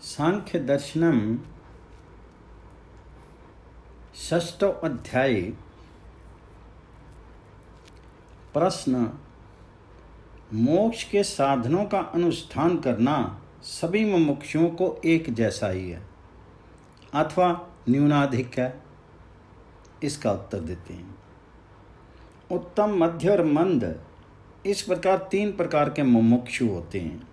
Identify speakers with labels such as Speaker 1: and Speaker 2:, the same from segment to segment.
Speaker 1: सांख्य दर्शनम षष्ठो अध्याय। प्रश्न: मोक्ष के साधनों का अनुष्ठान करना सभी मुमुक्षुओं को एक जैसा ही है अथवा न्यूनाधिक है? इसका उत्तर देते हैं। उत्तम, मध्य और मंद, इस प्रकार 3 प्रकार के मुमुक्षु होते हैं।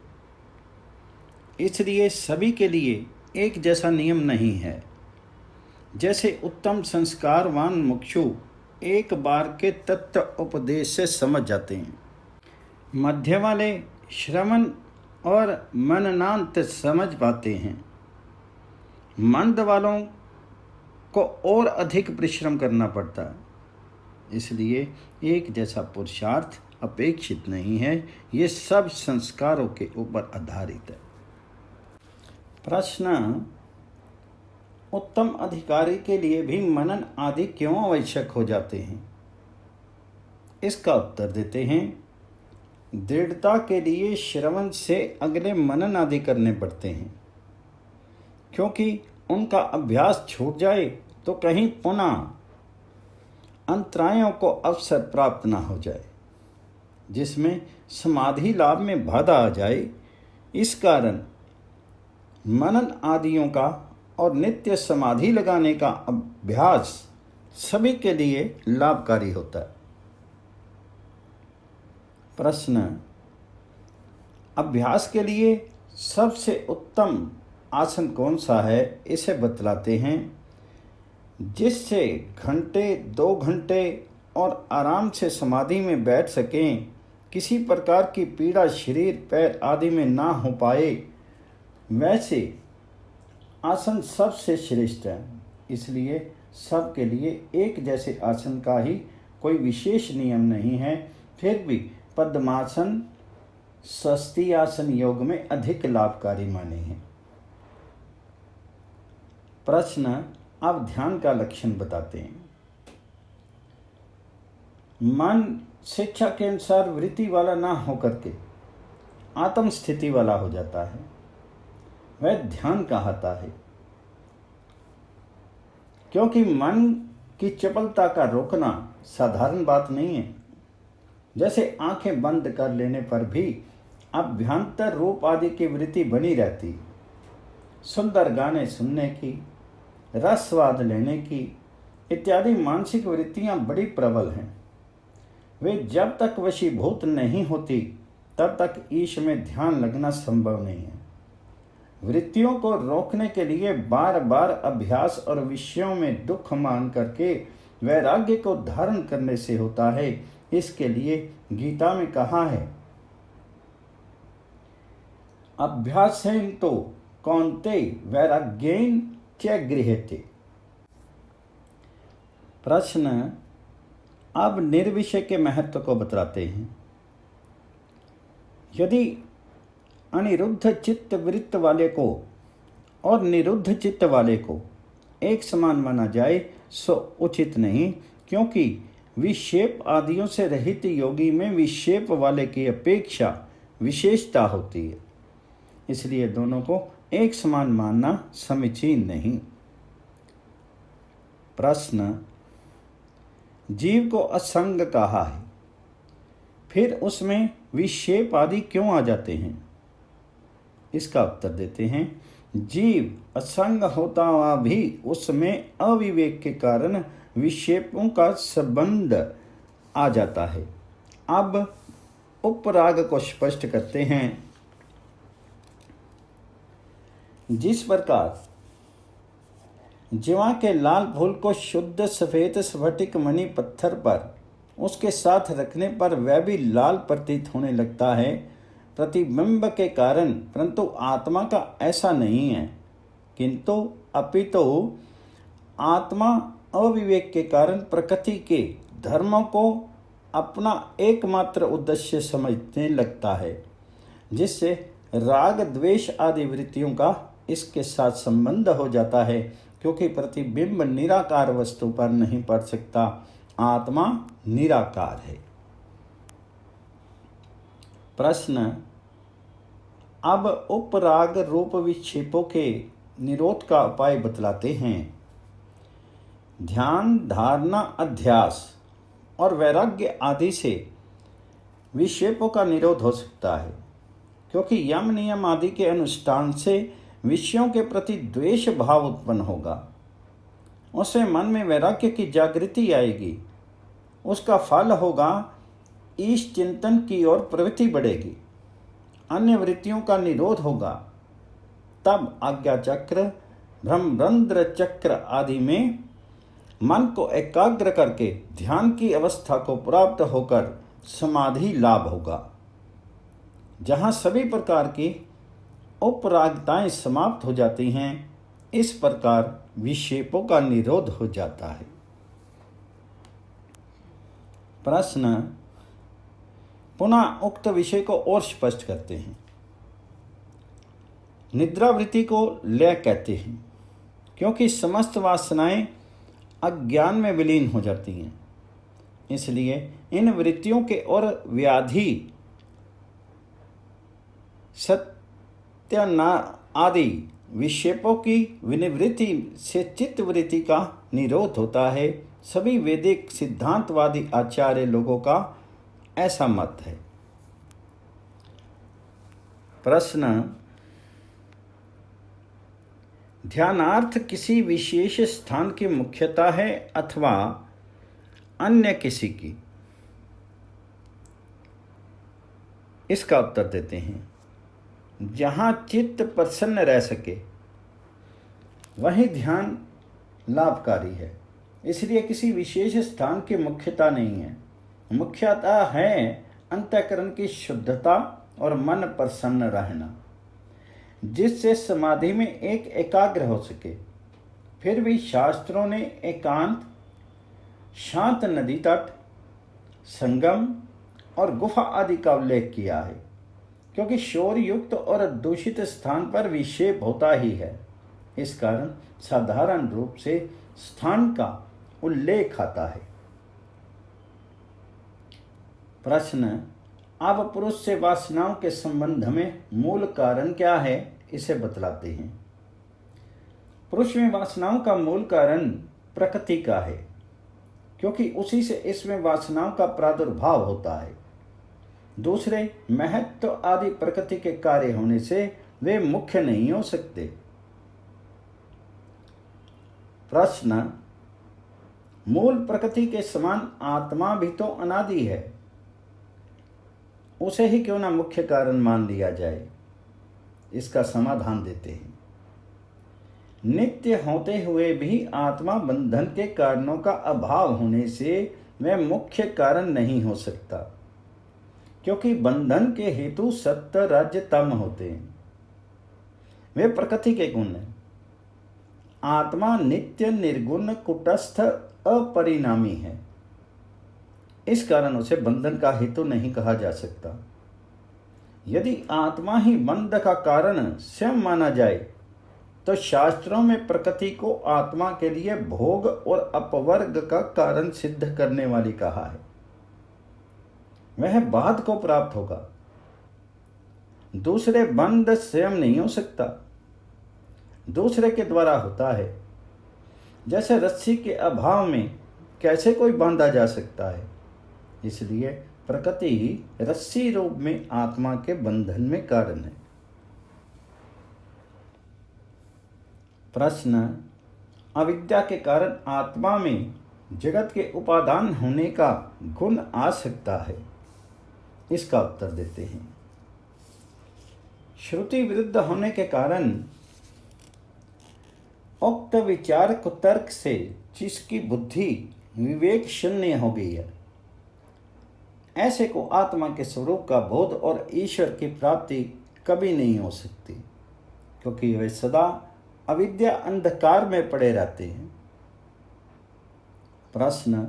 Speaker 1: इसलिए सभी के लिए एक जैसा नियम नहीं है। जैसे उत्तम संस्कारवान मुमुक्षु एक बार के तत्व उपदेश से समझ जाते हैं, मध्य वाले श्रवण और मननांत समझ पाते हैं, मंद वालों को और अधिक परिश्रम करना पड़ता है। इसलिए एक जैसा पुरुषार्थ अपेक्षित नहीं है। ये सब संस्कारों के ऊपर आधारित है। प्रश्न: उत्तम अधिकारी के लिए भी मनन आदि क्यों आवश्यक हो जाते हैं? इसका उत्तर देते हैं। दृढ़ता के लिए श्रवण से अगले मनन आदि करने पड़ते हैं, क्योंकि उनका अभ्यास छूट जाए तो कहीं पुनः अंतरायों को अवसर प्राप्त ना हो जाए, जिसमें समाधि लाभ में बाधा आ जाए। इस कारण मनन आदियों का और नित्य समाधि लगाने का अभ्यास सभी के लिए लाभकारी होता है। प्रश्न: अभ्यास के लिए सबसे उत्तम आसन कौन सा है? इसे बतलाते हैं। जिससे घंटे 2 घंटे और आराम से समाधि में बैठ सकें, किसी प्रकार की पीड़ा शरीर पैर आदि में ना हो पाए, वैसे आसन सबसे श्रेष्ठ है। इसलिए सबके लिए एक जैसे आसन का ही कोई विशेष नियम नहीं है। फिर भी पद्मासन स्वस्ति आसन योग में अधिक लाभकारी माने हैं। प्रश्न: अब ध्यान का लक्षण बताते हैं। मन शिक्षा के अनुसार वृत्ति वाला ना होकर के आत्म स्थिति वाला हो जाता है, वह ध्यान कहलाता है। क्योंकि मन की चपलता का रोकना साधारण बात नहीं है। जैसे आंखें बंद कर लेने पर भी अभ्यंतर रूप आदि की वृत्ति बनी रहती, सुंदर गाने सुनने की, रस स्वाद लेने की इत्यादि मानसिक वृत्तियां बड़ी प्रबल हैं। वे जब तक वशीभूत नहीं होती तब तक ईश में ध्यान लगना संभव नहीं है। वृत्तियों को रोकने के लिए बार बार अभ्यास और विषयों में दुख मान करके वैराग्य को धारण करने से होता है। इसके लिए गीता में कहा है, अभ्यासेन तो कौन्ते वैराग्येन च गृह्यते। प्रश्न: अब निर्विषय के महत्व को बतलाते हैं। यदि अनिरुद्ध चित्त वृत्त वाले को और निरुद्ध चित्त वाले को एक समान माना जाए सो उचित नहीं, क्योंकि विक्षेप आदियों से रहित योगी में विक्षेप वाले की अपेक्षा विशेषता होती है। इसलिए दोनों को एक समान मानना समीचीन नहीं। प्रश्न: जीव को असंग कहा है, फिर उसमें विक्षेप आदि क्यों आ जाते हैं? इसका उत्तर देते हैं। जीव असंग होता हुआ भी उसमें अविवेक के कारण विक्षेपों का संबंध आ जाता है। अब उपराग को स्पष्ट करते हैं। जिस प्रकार जीवा के लाल फूल को शुद्ध सफेद स्फटिक मणि पत्थर पर उसके साथ रखने पर वह भी लाल प्रतीत होने लगता है प्रतिबिंब के कारण, परंतु आत्मा का ऐसा नहीं है। किंतु अपितु आत्मा अविवेक के कारण प्रकृति के धर्मों को अपना एकमात्र उद्देश्य समझने लगता है, जिससे राग द्वेष आदि वृत्तियों का इसके साथ संबंध हो जाता है। क्योंकि प्रतिबिंब निराकार वस्तु पर नहीं पड़ सकता, आत्मा निराकार है। प्रश्न: अब उपराग रूप विक्षेपों के निरोध का उपाय बतलाते हैं। ध्यान, धारणा, अध्यास और वैराग्य आदि से विक्षेपों का निरोध हो सकता है, क्योंकि यम नियम आदि के अनुष्ठान से विषयों के प्रति द्वेष भाव उत्पन्न होगा। उससे मन में वैराग्य की जागृति आएगी। उसका फल होगा ईश चिंतन की ओर प्रवृत्ति बढ़ेगी, अन्य वृत्तियों का निरोध होगा। तब आज्ञा चक्र, ब्रह्मरंध्र चक्र आदि में मन को एकाग्र करके ध्यान की अवस्था को प्राप्त होकर समाधि लाभ होगा, जहाँ सभी प्रकार की उपरागताएं समाप्त हो जाती हैं। इस प्रकार विक्षेपों का निरोध हो जाता है। प्रश्न पुनः उक्त विषय को और स्पष्ट करते हैं। निद्रावृत्ति को लय कहते हैं, क्योंकि समस्त वासनाएं अज्ञान में विलीन हो जाती हैं। इसलिए इन वृत्तियों के और व्याधि, सत्याना आदि विक्षेपों की विनिवृत्ति से चित्त वृत्ति का निरोध होता है। सभी वैदिक सिद्धांतवादी आचार्य लोगों का ऐसा मत है। प्रश्न ध्यानार्थ किसी विशेष स्थान की मुख्यता है अथवा अन्य किसी की? इसका उत्तर देते हैं। जहाँ चित्त प्रसन्न रह सके वही ध्यान लाभकारी है। इसलिए किसी विशेष स्थान की मुख्यता नहीं है। मुख्यता है अंतःकरण की शुद्धता और मन प्रसन्न रहना, जिससे समाधि में एक एकाग्र हो सके। फिर भी शास्त्रों ने एकांत, शांत नदी तट, संगम और गुफा आदि का उल्लेख किया है, क्योंकि शोर युक्त और दूषित स्थान पर विक्षेप होता ही है। इस कारण साधारण रूप से स्थान का उल्लेख आता है। प्रश्न अब पुरुष से वासनाओं के संबंध में मूल कारण क्या है, इसे बतलाते हैं। पुरुष में वासनाओं का मूल कारण प्रकृति का है, क्योंकि उसी से इसमें वासनाओं का प्रादुर्भाव होता है। दूसरे महत्व आदि प्रकृति के कार्य होने से वे मुख्य नहीं हो सकते। प्रश्न मूल प्रकृति के समान आत्मा भी तो अनादि है, उसे ही क्यों ना मुख्य कारण मान लिया जाए? इसका समाधान देते हैं। नित्य होते हुए भी आत्मा बंधन के कारणों का अभाव होने से वह मुख्य कारण नहीं हो सकता, क्योंकि बंधन के हेतु सत्य, राज्य, तम होते हैं। वे प्रकृति के गुण हैं। आत्मा नित्य, निर्गुण, कुटस्थ, अपरिणामी है। इस कारण उसे बंधन का हेतु नहीं कहा जा सकता। यदि आत्मा ही बंध का कारण स्वयं माना जाए तो शास्त्रों में प्रकृति को आत्मा के लिए भोग और अपवर्ग का कारण सिद्ध करने वाली कहा है। वह बाद को प्राप्त होगा। दूसरे बंध स्वयं नहीं हो सकता, दूसरे के द्वारा होता है। जैसे रस्सी के अभाव में कैसे कोई बांधा जा सकता है, इसलिए प्रकृति ही रस्सी रूप में आत्मा के बंधन में कारण है। प्रश्न अविद्या के कारण आत्मा में जगत के उपादान होने का गुण आ सकता है? इसका उत्तर देते हैं। श्रुति विरुद्ध होने के कारण उक्त विचार कुतर्क से जिसकी बुद्धि विवेक शून्य हो गई है, ऐसे को आत्मा के स्वरूप का बोध और ईश्वर की प्राप्ति कभी नहीं हो सकती, क्योंकि वे सदा अविद्या अंधकार में पड़े रहते हैं। प्रश्न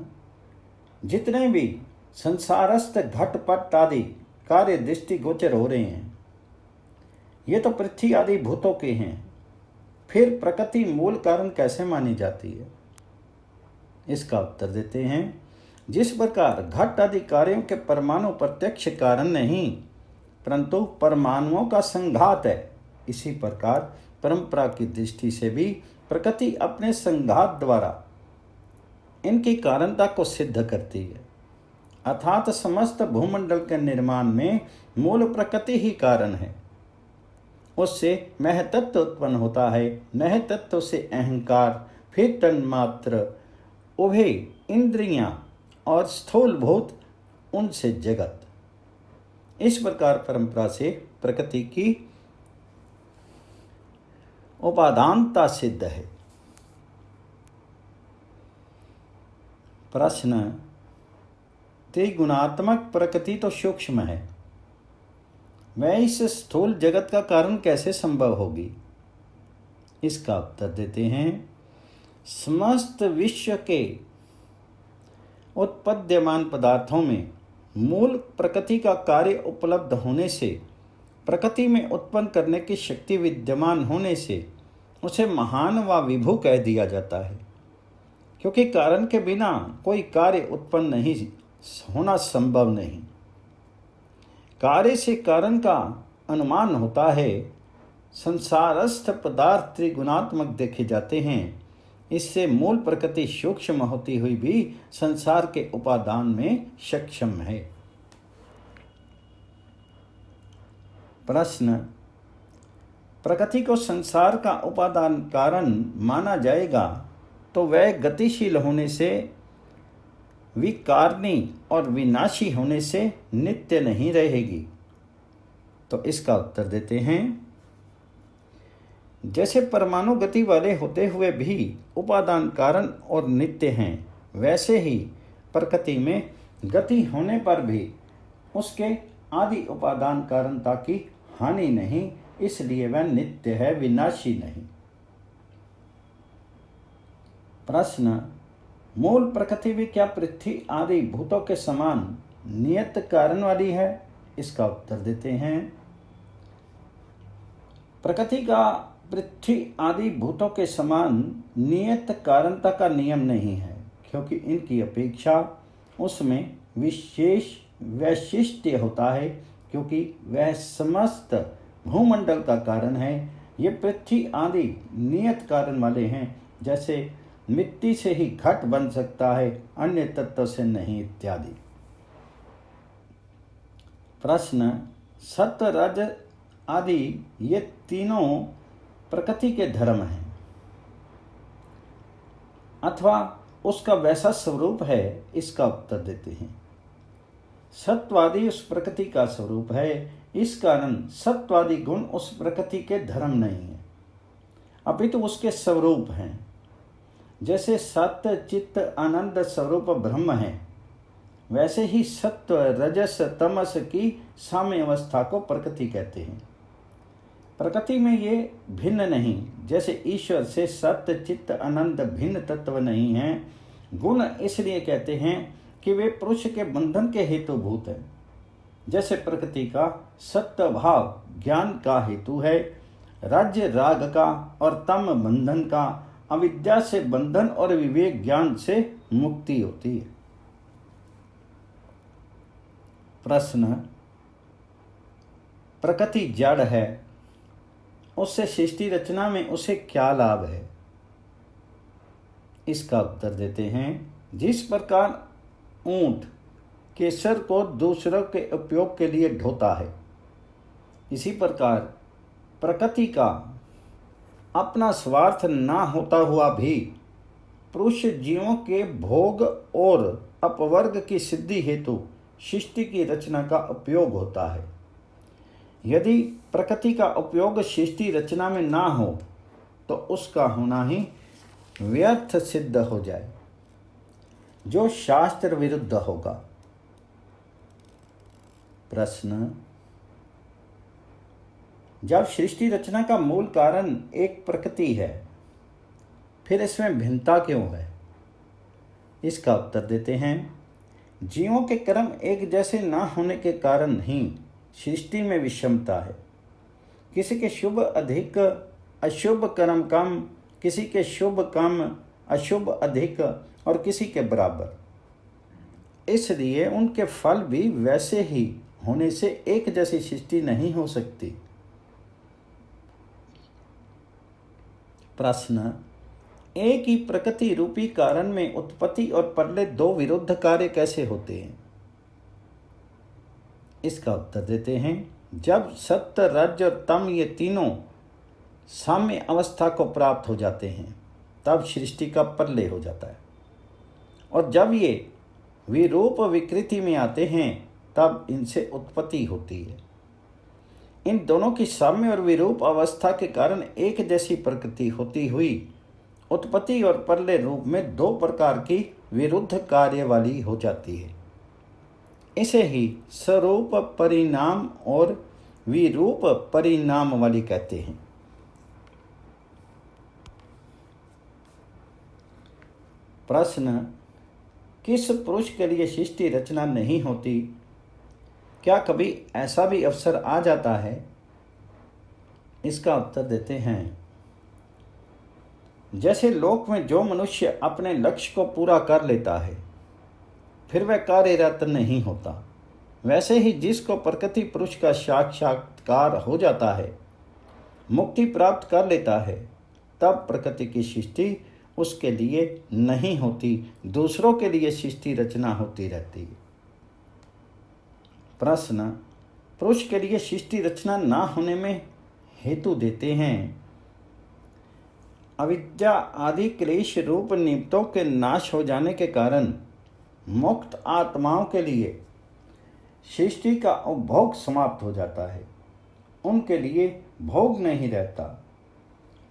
Speaker 1: जितने भी संसारस्थ घटपट आदि कार्य दृष्टि गोचर हो रहे हैं, ये तो पृथ्वी आदि भूतों के हैं। फिर प्रकृति मूल कारण कैसे मानी जाती है? इसका उत्तर देते हैं। जिस प्रकार घट आदि कार्यों के परमाणु प्रत्यक्ष कारण नहीं परंतु परमाणुओं का संघात है। इसी प्रकार परंपरा की दृष्टि से भी प्रकृति अपने संघात द्वारा इनकी कारणता को सिद्ध करती है, अर्थात समस्त भूमंडल के निर्माण में मूल प्रकृति ही कारण है। उससे महतत्व उत्पन्न होता है, महतत्व से अहंकार, फिर तन्मात्र, उभय इंद्रियां और स्थूलभूत, उनसे जगत। इस प्रकार परंपरा से प्रकृति की उपादानता सिद्ध है। प्रश्न, त्रिगुणात्मक प्रकृति तो सूक्ष्म है, वह इस स्थूल जगत का कारण कैसे संभव होगी? इसका उत्तर देते हैं, समस्त विश्व के उत्पद्यमान पदार्थों में मूल प्रकृति का कार्य उपलब्ध होने से, प्रकृति में उत्पन्न करने की शक्ति विद्यमान होने से उसे महान व विभु कह दिया जाता है, क्योंकि कारण के बिना कोई कार्य उत्पन्न नहीं होना संभव नहीं। कार्य से कारण का अनुमान होता है। संसारस्थ पदार्थ त्रिगुणात्मक देखे जाते हैं। इससे मूल प्रकृति सूक्ष्म होती हुई भी संसार के उपादान में सक्षम है। प्रश्न, प्रकृति को संसार का उपादान कारण माना जाएगा तो वह गतिशील होने से, विकारणी और विनाशी होने से नित्य नहीं रहेगी। तो इसका उत्तर देते हैं, जैसे परमाणु गति वाले होते हुए भी उपादान कारण और नित्य हैं, वैसे ही प्रकृति में गति होने पर भी उसके आदि उपादान कारणता की हानि नहीं, इसलिए वह नित्य है, विनाशी नहीं। प्रश्न, मूल प्रकृति भी क्या पृथ्वी आदि भूतों के समान नियत कारण वाली है? इसका उत्तर देते हैं, प्रकृति का पृथ्वी आदि भूतों के समान नियत कारणता का नियम नहीं है, क्योंकि इनकी अपेक्षा उसमें विशेष वैशिष्ट्य होता है, क्योंकि वह समस्त भूमंडल का कारण है। ये पृथ्वी आदि नियत कारण वाले हैं, जैसे मिट्टी से ही घट बन सकता है, अन्य तत्व से नहीं, इत्यादि। प्रश्न, सत्व रज आदि ये तीनों प्रकृति के धर्म हैं अथवा उसका वैसा स्वरूप है? इसका उत्तर देते हैं, सत्वादि उस प्रकृति का स्वरूप है, इस कारण सत्वादि गुण उस प्रकृति के धर्म नहीं है, अपितु उसके स्वरूप हैं। जैसे सत्य चित्त आनंद स्वरूप ब्रह्म है, वैसे ही सत्व रजस तमस की साम्य अवस्था को प्रकृति कहते हैं। प्रकृति में ये भिन्न नहीं, जैसे ईश्वर से सत्य चित्त आनंद भिन्न तत्व नहीं हैं। गुण इसलिए कहते हैं कि वे पुरुष के बंधन के हेतुभूत हैं। जैसे प्रकृति का सत्व भाव ज्ञान का हेतु है, राज्य राग का और तम बंधन का, अविद्या से बंधन और विवेक ज्ञान से मुक्ति होती है। प्रश्न, प्रकृति जड़ है, उससे सृष्टि रचना में उसे क्या लाभ है? इसका उत्तर देते हैं, जिस प्रकार ऊंट केसर को दूसरों के उपयोग के लिए ढोता है, इसी प्रकार प्रकृति का अपना स्वार्थ ना होता हुआ भी पुरुष जीवों के भोग और अपवर्ग की सिद्धि हेतु सृष्टि की रचना का उपयोग होता है। यदि प्रकृति का उपयोग सृष्टि रचना में ना हो तो उसका होना ही व्यर्थ सिद्ध हो जाए, जो शास्त्र विरुद्ध होगा। प्रश्न, जब सृष्टि रचना का मूल कारण एक प्रकृति है, फिर इसमें भिन्नता क्यों है? इसका उत्तर देते हैं, जीवों के कर्म एक जैसे ना होने के कारण ही सृष्टि में विषमता है। किसी के शुभ अधिक, अशुभ कर्म कम, किसी के शुभ कम, अशुभ अधिक और किसी के बराबर। इसलिए उनके फल भी वैसे ही होने से एक जैसी सृष्टि नहीं हो सकती। प्रश्न, एक ही प्रकृति रूपी कारण में उत्पत्ति और प्रलय दो विरुद्ध कार्य कैसे होते हैं? इसका उत्तर देते हैं। जब सत्य, रज और तम ये तीनों साम्य अवस्था को प्राप्त हो जाते हैं तब सृष्टि का प्रलय हो जाता है, और जब ये विरूप विकृति में आते हैं तब इनसे उत्पत्ति होती है। इन दोनों की साम्य और विरूप अवस्था के कारण एक जैसी प्रकृति होती हुई उत्पत्ति और प्रलय रूप में दो प्रकार की विरुद्ध कार्य वाली हो जाती है। इसे ही स्वरूप परिणाम और विरूप परिणाम वाली कहते हैं। प्रश्न, किस पुरुष के लिए सृष्टि रचना नहीं होती? क्या कभी ऐसा भी अवसर आ जाता है? इसका उत्तर देते हैं। जैसे लोक में जो मनुष्य अपने लक्ष्य को पूरा कर लेता है फिर वह कार्यरत नहीं होता, वैसे ही जिसको प्रकृति पुरुष का साक्षात्कार हो जाता है, मुक्ति प्राप्त कर लेता है, तब प्रकृति की सृष्टि उसके लिए नहीं होती, दूसरों के लिए सृष्टि रचना होती रहती है। प्रश्न, पुरुष के लिए सृष्टि रचना ना होने में हेतु देते हैं। अविद्या आदि क्लेश रूप निमित्तों के नाश हो जाने के कारण मुक्त आत्माओं के लिए सृष्टि का उपभोग समाप्त हो जाता है, उनके लिए भोग नहीं रहता,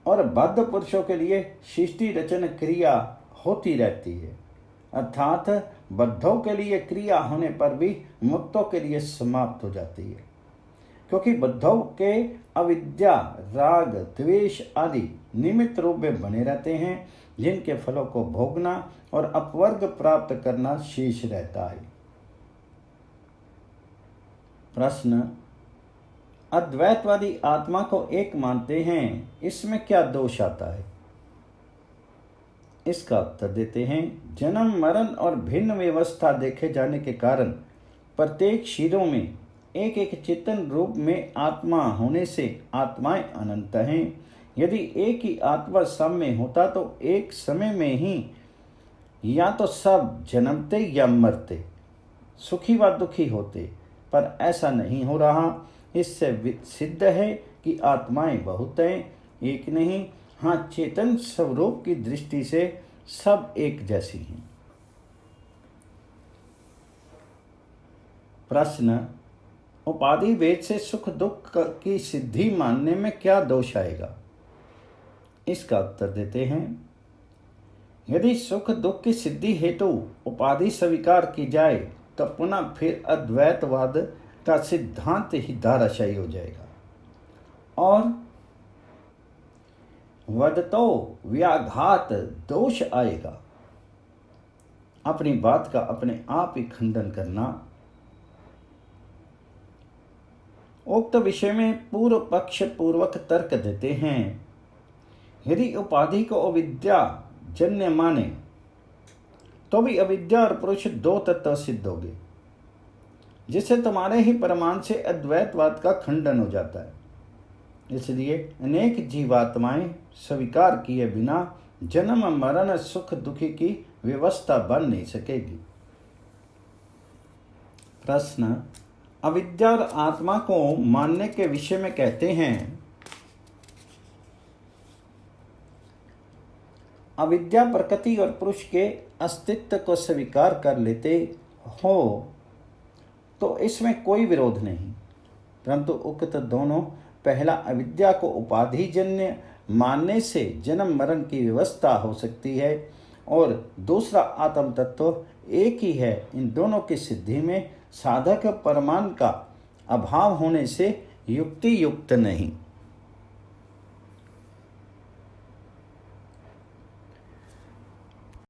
Speaker 1: और बद्ध पुरुषों के लिए सृष्टि रचन क्रिया होती रहती है, अर्थात बद्धों के लिए क्रिया होने पर भी मुक्तों के लिए समाप्त हो जाती है, क्योंकि बद्धों के अविद्या, राग, द्वेष आदि निमित्त रूप में बने रहते हैं, जिनके फलों को भोगना और अपवर्ग प्राप्त करना शेष रहता है। प्रश्न, अद्वैतवादी आत्मा को एक मानते हैं, इसमें क्या दोष आता है? इसका उत्तर देते हैं। जन्म, मरण और भिन्न व्यवस्था देखे जाने के कारण प्रत्येक शरीरों में एक एक चेतन रूप में आत्मा होने से आत्माएं अनंत हैं। यदि एक ही आत्मा सब में होता तो एक समय में ही या तो सब जन्मते या मरते, सुखी व दुखी होते, पर ऐसा नहीं हो रहा। इससे सिद्ध है कि आत्माएं बहुत हैं, एक नहीं। हाँ, चेतन स्वरूप की दृष्टि से सब एक जैसी हैं। प्रश्न, उपाधि भेद से सुख दुख की सिद्धि मानने में क्या दोष आएगा? इसका उत्तर देते हैं। यदि सुख दुख की सिद्धि हेतु उपाधि स्वीकार की जाए तो पुनः फिर अद्वैतवाद का सिद्धांत ही धाराशायी हो जाएगा और वदतो व्याघात दोष आएगा। अपनी बात का अपने आप ही खंडन करना। उक्त विषय में पूर्व पक्ष पूर्वक तर्क देते हैं। यदि उपाधि को अविद्या जन्य माने तो भी अविद्या और पुरुष दो तत्व सिद्ध होंगे, जिससे तुम्हारे ही प्रमाण से अद्वैतवाद का खंडन हो जाता है। इसलिए अनेक जीवात्माएं स्वीकार किए बिना जन्म मरण सुख दुखी की व्यवस्था बन नहीं सकेगी। प्रश्न, अविद्या और आत्मा को मानने के विषय में कहते हैं। अविद्या प्रकृति और पुरुष के अस्तित्व को स्वीकार कर लेते हो तो इसमें कोई विरोध नहीं, परंतु उक्त दोनों, पहला अविद्या को उपाधिजन्य मानने से जन्म मरण की व्यवस्था हो सकती है और दूसरा आत्म तत्व एक ही है। इन दोनों की सिद्धि में साधक प्रमाण का अभाव होने से युक्ति युक्त नहीं।